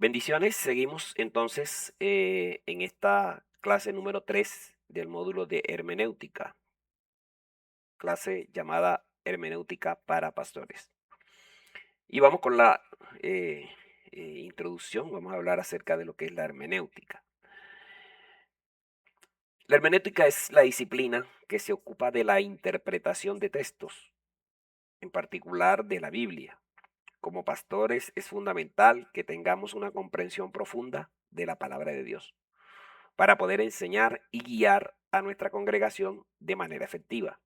Bendiciones, seguimos entonces en esta clase número 3 del módulo de hermenéutica, clase llamada hermenéutica para pastores. Y vamos con la eh, introducción, vamos a hablar acerca de lo que es la hermenéutica. La hermenéutica es la disciplina que se ocupa de la interpretación de textos, en particular de la Biblia. Como pastores es fundamental que tengamos una comprensión profunda de la palabra de Dios, para poder enseñar y guiar a nuestra congregación de manera efectiva.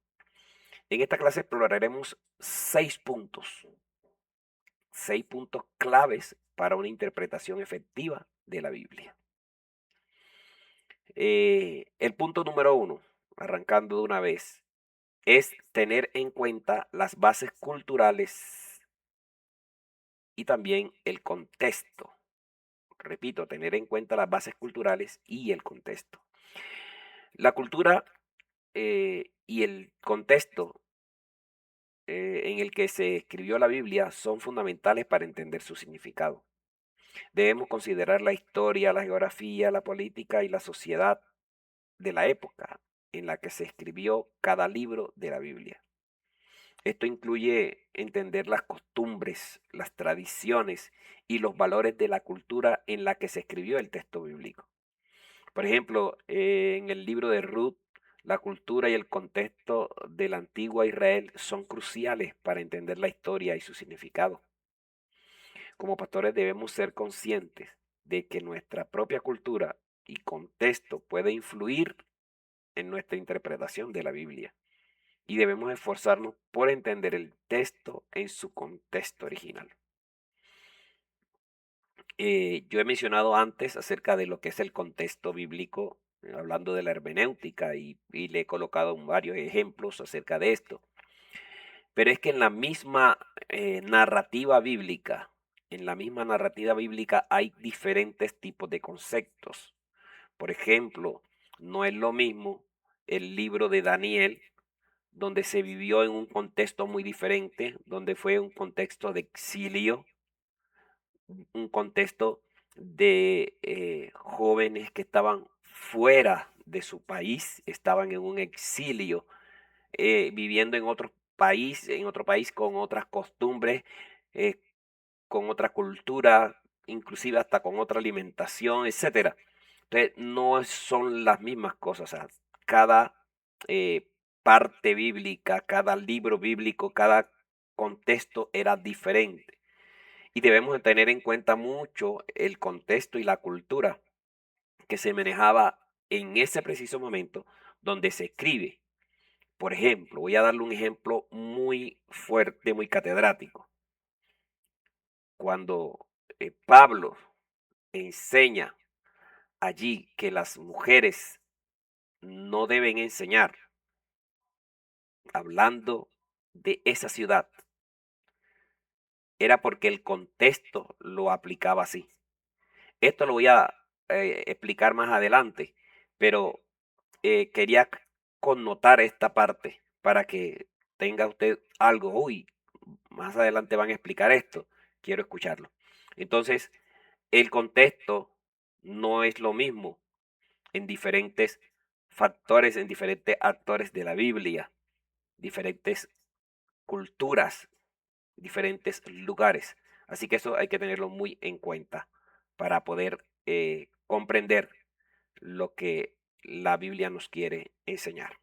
En esta clase exploraremos 6 puntos claves para una interpretación efectiva de la Biblia. El punto número 1, arrancando de una vez, es tener en cuenta las bases culturales y también el contexto. Repito, tener en cuenta las bases culturales y el contexto. La cultura y el contexto en el que se escribió la Biblia son fundamentales para entender su significado. Debemos considerar la historia, la geografía, la política y la sociedad de la época en la que se escribió cada libro de la Biblia. Esto incluye entender las costumbres, las tradiciones y los valores de la cultura en la que se escribió el texto bíblico. Por ejemplo, en el libro de Ruth, la cultura y el contexto de la antigua Israel son cruciales para entender la historia y su significado. Como pastores debemos ser conscientes de que nuestra propia cultura y contexto puede influir en nuestra interpretación de la Biblia y debemos esforzarnos por entender el texto en su contexto original. Yo he mencionado antes acerca de lo que es el contexto bíblico, hablando de la hermenéutica, y le he colocado varios ejemplos acerca de esto. Pero es que en la misma narrativa bíblica, hay diferentes tipos de conceptos. Por ejemplo, no es lo mismo el libro de Daniel, donde se vivió en un contexto muy diferente, donde fue un contexto de exilio, un contexto de jóvenes que estaban fuera de su país, estaban en un exilio, viviendo en otro país con otras costumbres, eh, con otra cultura, inclusive hasta con otra alimentación, etcétera. Entonces, no son las mismas cosas. O sea, cada eh, parte bíblica, cada libro bíblico, cada contexto era diferente. Y debemos de tener en cuenta mucho el contexto y la cultura que se manejaba en ese preciso momento donde se escribe. Por ejemplo, voy a darle un ejemplo muy fuerte, muy catedrático. Cuando Pablo enseña allí que las mujeres no deben enseñar, hablando de esa ciudad, era porque el contexto lo aplicaba así. Esto lo voy a explicar más adelante, pero quería connotar esta parte para que tenga usted algo. Uy, más adelante van a explicar esto, quiero escucharlo. Entonces, el contexto no es lo mismo en diferentes factores, en diferentes actores de la Biblia, diferentes culturas, diferentes lugares. Así que eso hay que tenerlo muy en cuenta para poder comprender lo que la Biblia nos quiere enseñar.